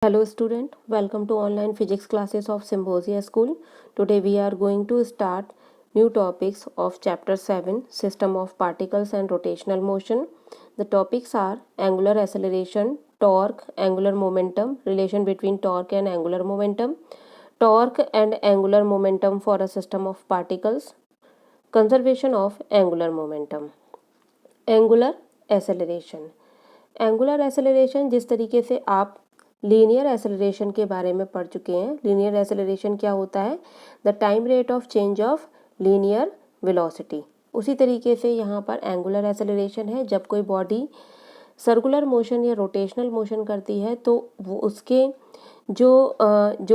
Hello student, welcome to online physics classes of Symbiosia School. Today we are going to start new topics of chapter 7 System of Particles and Rotational Motion. The topics are angular acceleration, torque, angular momentum, relation between torque and angular momentum, torque and angular momentum for a system of particles, conservation of angular momentum. Angular acceleration, angular acceleration जिस तरीके से आप linear acceleration के बारे में पढ़ चुके हैं। लीनियर एसेलरेशन क्या होता है? The time rate of change of linear velocity. उसी तरीके से यहाँ पर एंगुलर एसेलरेशन है, जब कोई बॉडी सर्कुलर मोशन या रोटेशनल मोशन करती है तो वो उसके जो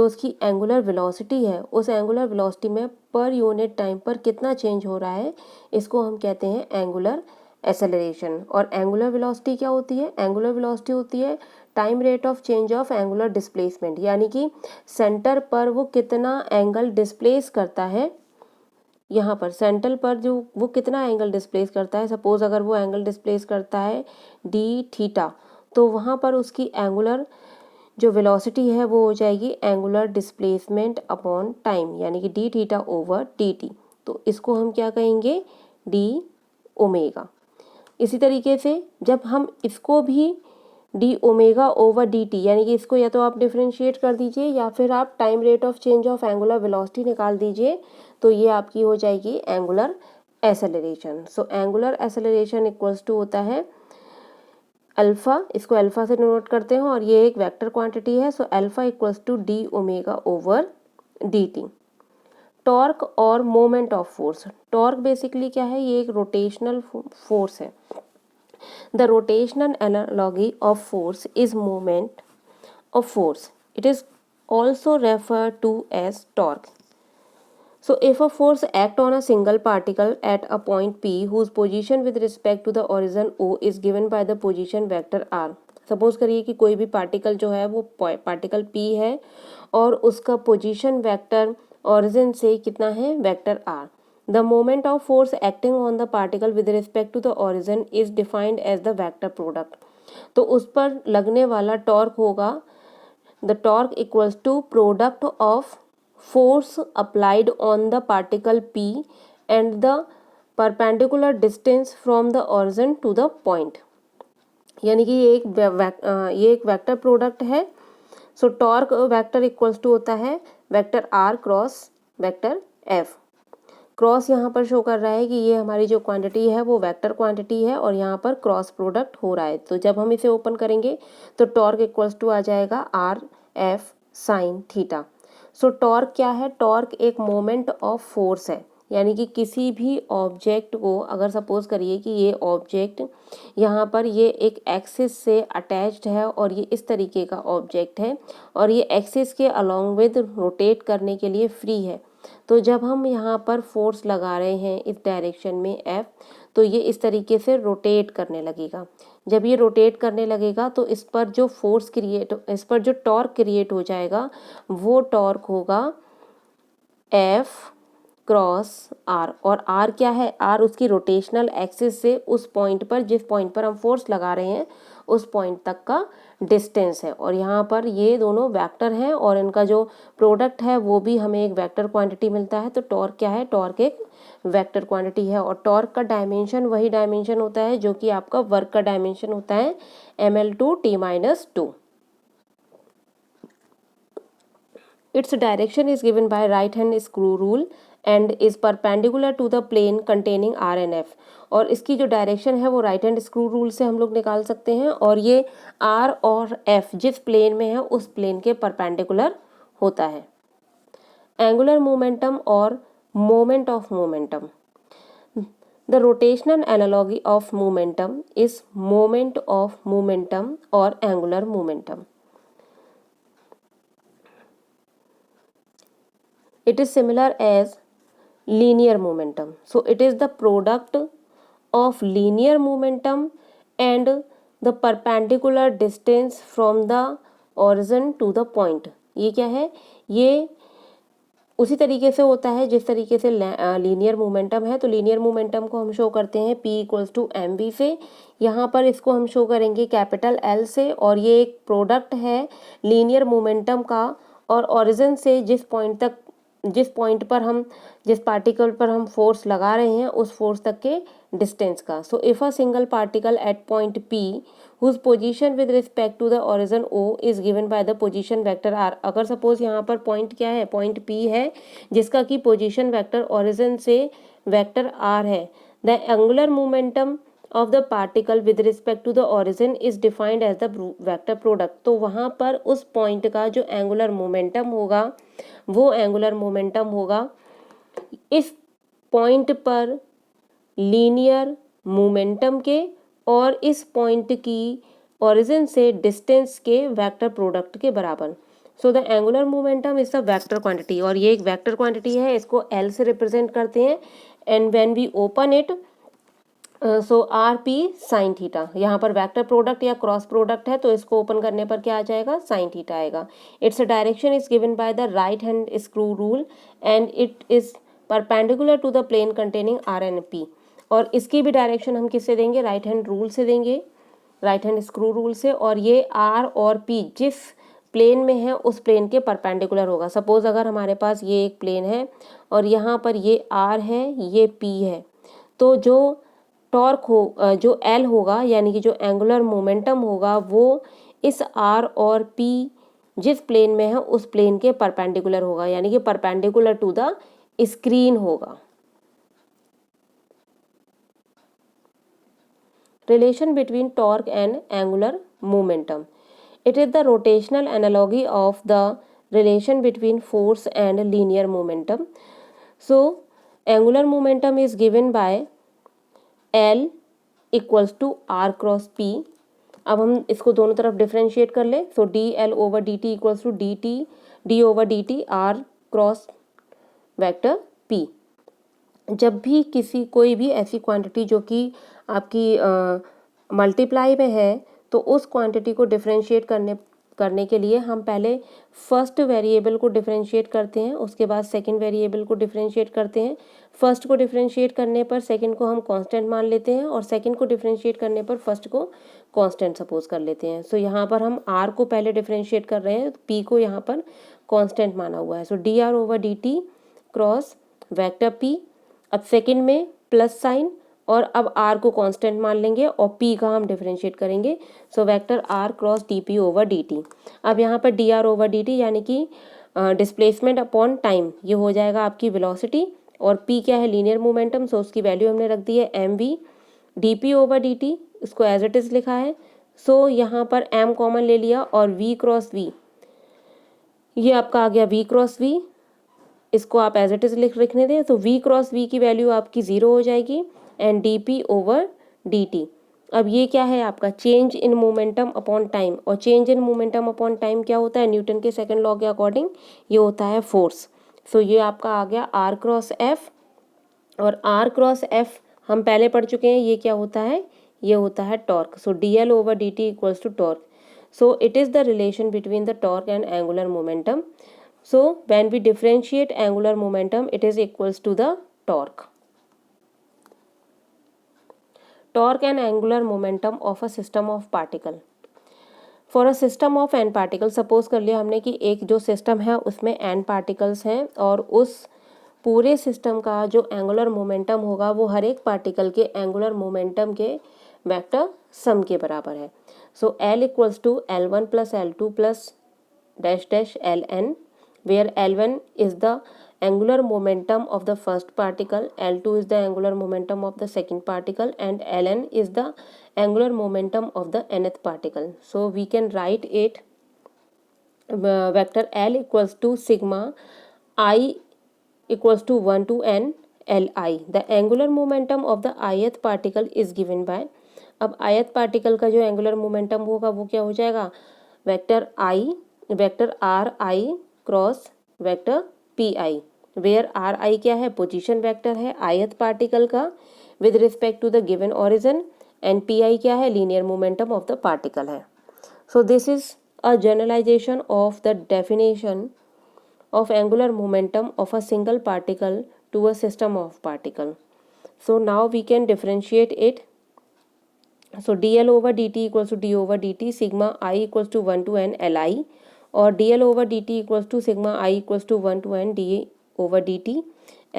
उसकी एंगुलर वेलोसिटी है, उस एंगुलर वेलोसिटी में पर यूनिट टाइम पर कितना चेंज हो रहा है, इसको हम कहते हैं एंगुलर एसेलरेशन। और एंगुलर वेलोसिटी क्या होती है? एंगुलर वेलोसिटी होती है time rate of change of angular displacement, यानी कि सेंटर पर वो कितना एंगल डिस्प्लेस करता है। यहाँ पर सेंटर पर जो वो कितना एंगल डिस्प्लेस करता है, सपोज अगर वो एंगल डिस्प्लेस करता है डी थीटा, तो वहाँ पर उसकी एंगुलर जो वेलोसिटी है वो हो जाएगी एंगुलर डिस्प्लेसमेंट अपॉन टाइम, यानी कि D theta over D T. तो इसको हम क्या कहेंगे? D omega. इसी तरीके से जब हम इसको भी D omega over D T, यानी कि इसको या तो आप डिफ्रेंशिएट कर दीजिए या फिर आप time rate of change of angular velocity निकाल दीजिए, तो ये आपकी हो जाएगी angular acceleration. So angular acceleration equals to होता है अल्फा, इसको अल्फा से नोट करते हैं और ये एक वेक्टर क्वांटिटी है। So alpha equals to D omega over D T. Torque और moment of force. Torque basically क्या है? ये एक रोटेशनल फोर्स है। The rotational analogy of force is moment of force. It is also referred to as torque. So if a force act on a single particle at a point P whose position with respect to the origin O is given by the position vector R. Suppose करिए कि कोई भी particle जो है वो particle P है और उसका पोजीशन वेक्टर ऑरिजिन से कितना है? Vector R. The moment of force acting on the particle with respect to the origin is defined as the vector product. तो उस पर लगने वाला टॉर्क होगा the torque equals to product of force applied on the particle P and the perpendicular distance from the origin to the point. यानी कि ये एक वेक्टर प्रोडक्ट है। So torque vector equals to होता है vector R cross vector F. Cross यहाँ पर show कर रहा है कि ये हमारी जो क्वांटिटी है वो वेक्टर क्वांटिटी है और यहाँ पर क्रॉस प्रोडक्ट हो रहा है। तो जब हम इसे ओपन करेंगे तो टॉर्क इक्वल्स टू आ जाएगा आर एफ साइन थीटा। सो टॉर्क क्या है? टॉर्क एक मोमेंट ऑफ फोर्स है, यानी कि किसी भी ऑब्जेक्ट को अगर सपोज करिए कि ये ऑब्जेक्ट यहाँ पर ये एक एक्सिस से अटैच्ड है और ये इस तरीके का ऑब्जेक्ट है और ये एक्सिस के अलोंग विद रोटेट करने के लिए फ्री है। तो जब हम यहाँ पर फोर्स लगा रहे हैं इस डायरेक्शन में F, तो ये इस तरीके से रोटेट करने लगेगा। जब ये रोटेट करने लगेगा तो इस पर जो टॉर्क क्रिएट हो जाएगा वो टॉर्क होगा F क्रॉस R। और R क्या है? R उसकी रोटेशनल एक्सिस से उस पॉइंट पर, जिस पॉइंट पर हम फोर्स लगा रहे हैं उस पॉइंट तक का डिस्टेंस है। और यहाँ पर ये दोनों वेक्टर हैं और इनका जो प्रोडक्ट है वो भी हमें एक वेक्टर क्वांटिटी मिलता है। तो टॉर्क क्या है? टॉर्क एक वेक्टर क्वांटिटी है और टॉर्क का डायमेंशन वही डायमेंशन होता है जो कि आपका वर्क का डायमेंशन होता है ml/t-2। Its direction is given by right hand screw rule and is perpendicular to the plane containing R and F. और इसकी जो डायरेक्शन है वो राइट हैंड स्क्रू रूल से हम लोग निकाल सकते हैं और ये R और F जिस प्लेन में है उस प्लेन के परपेंडिकुलर होता है। एंगुलर मोमेंटम और moment of momentum. The rotational analogy of momentum is moment of momentum और angular momentum. It is similar as linear momentum. So it is the product of linear momentum and the perpendicular distance from the origin to the point. ये क्या है? ये उसी तरीके से होता है जिस तरीके से लीनियर मोमेंटम है। तो लीनियर मोमेंटम को हम शो करते हैं P equals to M V से। यहाँ पर इसको हम शो करेंगे कैपिटल L से, और ये एक प्रोडक्ट है लीनियर मोमेंटम का और ओरिजिन से जिस पार्टिकल पर हम फोर्स लगा रहे हैं उस फोर्स तक के डिस्टेंस का। So if a single particle at point P whose position with respect to the origin O is given by the position vector R। अगर सपोज यहाँ पर पॉइंट क्या है, पॉइंट P है जिसका कि पोजीशन वेक्टर ओरिजिन से वेक्टर R है। The angular momentum of the particle with respect to the origin is defined as the vector product. तो वहाँ पर उस पॉइंट का जो एंगुलर मोमेंटम होगा वो एंगुलर मोमेंटम होगा इस पॉइंट पर लीनियर मोमेंटम के और इस पॉइंट की ओरिजिन से डिस्टेंस के वेक्टर प्रोडक्ट के बराबर। So the angular momentum is the vector quantity, और ये एक वेक्टर क्वांटिटी है, इसको L से रिप्रेजेंट करते हैं। And when we open it so R P sine theta, यहाँ पर वेक्टर प्रोडक्ट या क्रॉस प्रोडक्ट है तो इसको ओपन करने पर क्या आ जाएगा, साइन थीटा आएगा। It's direction is given by the right hand screw rule and it is perpendicular to the plane containing R and P. और इसकी भी डायरेक्शन हम किससे देंगे, राइट हैंड रूल से देंगे, राइट हैंड स्क्रू रूल से। और ये आर और पी जिस प्लेन में है उस प्लेन के परपेंडिकुलर होगा। सपोज अगर हमारे पास ये एक प्लेन है और यहाँ पर ये आर है, ये पी है, तो जो टॉर्क हो जो एल होगा यानी कि जो एंगुलर मोमेंटम होगा वो इस आर और पी जिस प्लेन में है उस प्लेन के परपेंडिकुलर होगा, यानी कि परपेंडिकुलर टू द स्क्रीन होगा। Relation between torque and angular momentum. It is the rotational analogy of the relation between force and linear momentum. So, angular momentum is given by L equals to R cross P. अब हम इसको दोनों तरफ differentiate कर ले। So D L over D T equals to D over D T R cross vector P. जब भी कोई भी ऐसी क्वांटिटी जो कि आपकी मल्टीप्लाई में है तो उस क्वांटिटी को डिफरेंशिएट करने के लिए हम पहले फर्स्ट वेरिएबल को डिफरेंशिएट करते हैं, उसके बाद सेकंड वेरिएबल को डिफरेंशिएट करते हैं। फर्स्ट को डिफरेंशिएट करने पर सेकंड को हम कांस्टेंट मान लेते हैं और सेकंड को डिफरेंशिएट करने पर फर्स्ट को कांस्टेंट सपोज कर लेते हैं। सो यहाँ पर हम आर को पहले डिफरेंशिएट कर रहे हैं, पी को यहाँ पर कांस्टेंट माना हुआ है। So D R over D T cross vector P. अब सेकंड में प्लस साइन और अब आर को कांस्टेंट मान लेंगे और पी का हम डिफरेंशिएट करेंगे। So vector R cross D P over D T. अब यहाँ पर D R over D T यानी कि डिस्प्लेसमेंट अपॉन टाइम, ये हो जाएगा आपकी वेलोसिटी, और पी क्या है, लीनियर मोमेंटम। सो उसकी वैल्यू हमने रख दी है M V. D P over D T इसको एज इट इज़ लिखा है। सो यहाँ पर एम कॉमन ले लिया और वी क्रॉस वी, ये आपका आ गया वी क्रॉस वी, इसको आप एज इट इज़ लिखने दें। तो वी क्रॉस वी की वैल्यू आपकी 0 हो जाएगी and D P over D T. अब ये क्या है आपका change in momentum upon time, और change in momentum upon time क्या होता है, न्यूटन के सेकंड लॉ के अकॉर्डिंग ये होता है फोर्स। सो ये आपका आ गया आर क्रॉस एफ, और आर क्रॉस एफ हम पहले पढ़ चुके हैं, ये क्या होता है, ये होता है torque. So D L over D T equals to torque. So it is the relation between the torque and angular momentum. So when we differentiate angular momentum, it is equals to the torque. Torque and angular momentum of a system of particle. For a system of n particles, suppose कर लिया हमने कि एक जो system है उसमें n particles हैं और उस पूरे सिस्टम का जो एंगुलर मोमेंटम होगा वो हर एक पार्टिकल के एंगुलर मोमेंटम के वेक्टर सम के बराबर है। So L equals to L1 plus L2 plus dash dash Ln, where L1 is the angular momentum of the first particle, L2 is the angular momentum of the second particle, and Ln is the angular momentum of the nth particle. So we can write it vector L equals to sigma I equals to 1 to n Li. The angular momentum of the ith particle is given by, अब ith particle का जो angular momentum होगा वो क्या हो जाएगा, vector R I cross vector P I, where R I क्या है, पोजीशन वेक्टर है ith पार्टिकल का with respect to the given origin, and P I क्या है, linear momentum of the particle है। So this is a generalisation of the definition of angular momentum of a single particle to a system of particle. So now we can differentiate it. So dl over dt equals to d over dt sigma I equals to 1 to n li, और dl over dt equals to sigma I equals to 1 to n d over dt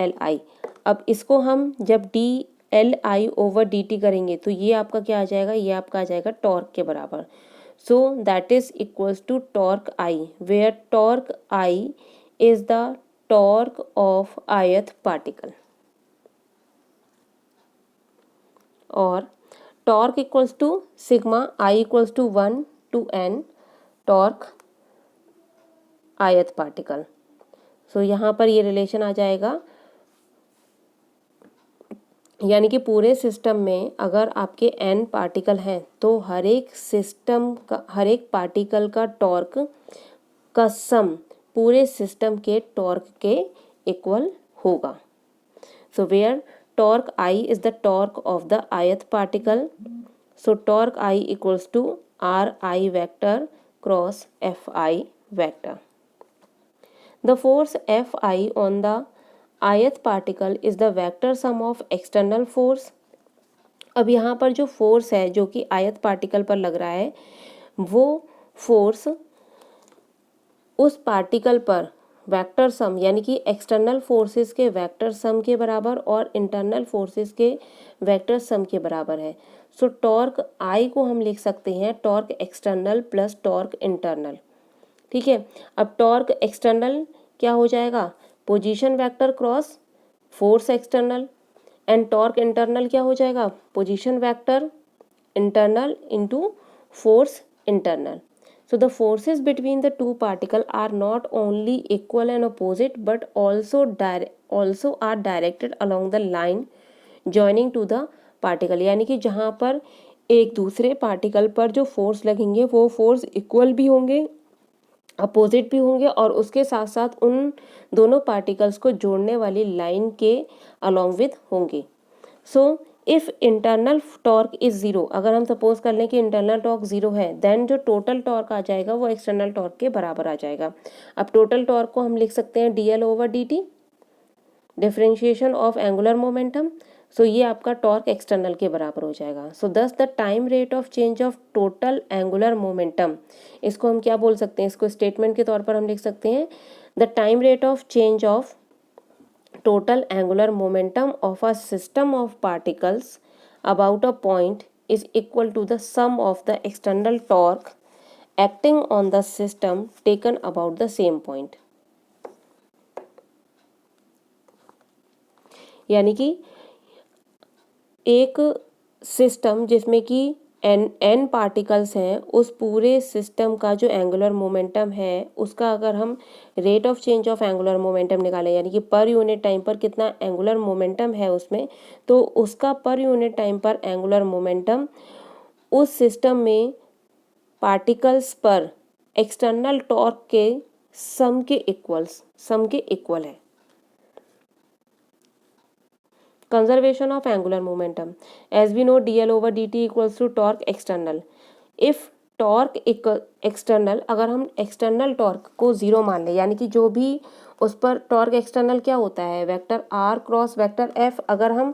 li. अब इसको हम जब d L I over D T करेंगे तो ये आपका क्या आ जाएगा, ये आपका आ जाएगा टॉर्क के बराबर. So that is equals to torque I, where torque I is the torque of ith particle, और torque equals to sigma I equals to 1 to n torque ith particle. So यहाँ पर ये रिलेशन आ जाएगा, यानी कि पूरे सिस्टम में अगर आपके n पार्टिकल हैं तो हर एक सिस्टम का, हर एक पार्टिकल का टॉर्क का सम पूरे सिस्टम के टॉर्क के इक्वल होगा. So where torque I is the torque of the ith particle. So torque I equals to R I vector cross F I vector. The force F I on the ith particle is the vector sum of external force. अब यहाँ पर जो force है जो कि ith particle पर लग रहा है, वो फोर्स उस पार्टिकल पर वेक्टर सम यानी कि एक्सटर्नल फोर्सेस के वेक्टर सम के बराबर और इंटरनल फोर्सेस के वेक्टर सम के बराबर है. सो टॉर्क आई को हम लिख सकते हैं torque external plus torque internal. ठीक है, अब टॉर्क एक्सटर्नल क्या हो जाएगा, position vector cross force external, and torque internal क्या हो जाएगा, position vector internal into force internal. So the forces between the two particles are not only equal and opposite but also are directed along the line joining to the particle. यानी कि जहाँ पर एक दूसरे particle पर जो force लगेंगे वो फोर्स इक्वल भी होंगे, अपोजिट भी होंगे, और उसके साथ साथ उन दोनों पार्टिकल्स को जोड़ने वाली लाइन के अलॉन्ग विद होंगे. So if internal torque is zero, अगर हम सपोज कर लें कि इंटरनल टॉर्क ज़ीरो है, देन जो टोटल टॉर्क आ जाएगा वो एक्सटर्नल टॉर्क के बराबर आ जाएगा. अब टोटल टॉर्क को हम लिख सकते हैं D L over D T, differentiation of angular momentum. So ये आपका टॉर्क एक्सटर्नल के बराबर हो जाएगा. सो दस the time rate of change of total angular momentum, इसको हम क्या बोल सकते हैं, इसको स्टेटमेंट के तौर पर हम लिख सकते हैं the time rate of change of total angular momentum of a system of particles about a point is equal to the sum of the external torque acting on the system taken about the same point. यानी कि एक system जिसमें कि n particles हैं, उस पूरे system का जो एंगुलर मोमेंटम है उसका अगर हम rate of change of angular momentum निकालें, यानी कि पर यूनिट टाइम पर कितना एंगुलर मोमेंटम है उसमें, तो उसका पर यूनिट टाइम पर एंगुलर मोमेंटम उस सिस्टम में पार्टिकल्स पर एक्सटर्नल टॉर्क के सम के इक्वल है. Conservation of angular momentum, as we know dl over dt equals to torque external. if torque external, अगर हम एक्सटर्नल टॉर्क को ज़ीरो मान लें, यानी कि जो भी उस पर टॉर्क एक्सटर्नल क्या होता है, vector r cross vector f, अगर हम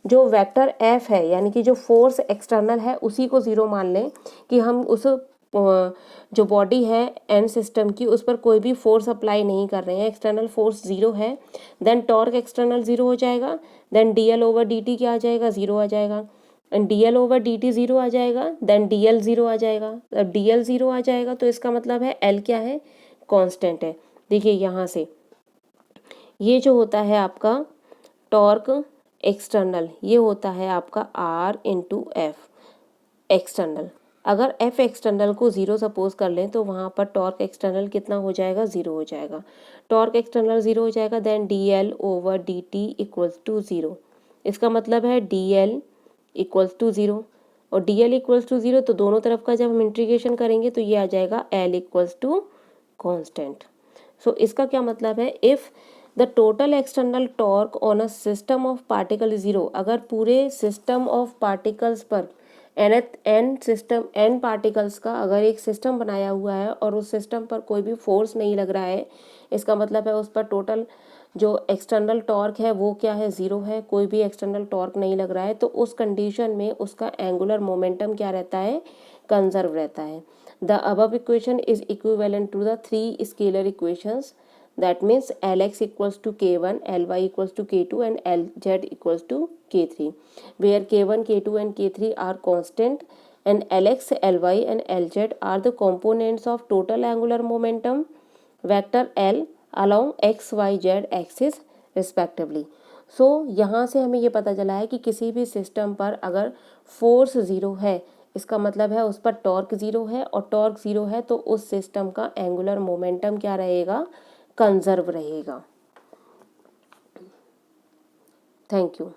जो वेक्टर f है यानी कि जो फोर्स एक्सटर्नल है उसी को ज़ीरो मान लें कि हम उस जो बॉडी है एन सिस्टम की उस पर कोई भी फोर्स अप्लाई नहीं कर रहे हैं, एक्सटर्नल फोर्स ज़ीरो है, देन टॉर्क एक्सटर्नल ज़ीरो हो जाएगा, then D L over D T क्या आ जाएगा, ज़ीरो आ जाएगा, and D L over D T zero आ जाएगा, देन डी एल ज़ीरो आ जाएगा. अब डी एल ज़ीरो आ जाएगा तो इसका मतलब है एल क्या है, कांस्टेंट है. देखिए यहाँ से ये जो होता है आपका टॉर्क एक्सटर्नल, ये होता है आपका आर इंटू एफ एक्सटर्नल. अगर एफ एक्सटर्नल को ज़ीरो सपोज कर लें तो वहाँ पर टॉर्क एक्सटर्नल कितना हो जाएगा, ज़ीरो हो जाएगा. टॉर्क एक्सटर्नल ज़ीरो हो जाएगा, then D L over D T equals to zero. इसका मतलब है D L equals to zero, और D L equals to zero तो दोनों तरफ का जब हम इंटीग्रेशन करेंगे तो ये आ जाएगा एल इक्वल्स टू कॉन्स्टेंट. सो इसका क्या मतलब है, if the total external torque on a system of particle zero, अगर पूरे सिस्टम ऑफ पार्टिकल्स पर एन सिस्टम, एन पार्टिकल्स का अगर एक सिस्टम बनाया हुआ है और उस सिस्टम पर कोई भी फोर्स नहीं लग रहा है, इसका मतलब है उस पर टोटल जो एक्सटर्नल टॉर्क है वो क्या है, ज़ीरो है, कोई भी एक्सटर्नल टॉर्क नहीं लग रहा है, तो उस कंडीशन में उसका एंगुलर मोमेंटम क्या रहता है, कंजर्व रहता है। The above equation is equivalent to the 3 scalar equations, that means Lx equals to K1, Ly equals to K2 and Lz equals to K3, where K1, K2 and K3 are constant and Lx, Ly and Lz are the components of total angular momentum vector L along x, y, z axis respectively. सो यहाँ से हमें ये पता चला है कि किसी भी सिस्टम पर अगर फोर्स ज़ीरो है, इसका मतलब है उस पर टॉर्क ज़ीरो है, और टॉर्क ज़ीरो है तो उस सिस्टम का एंगुलर मोमेंटम क्या रहेगा, कंजर्व रहेगा। Thank you.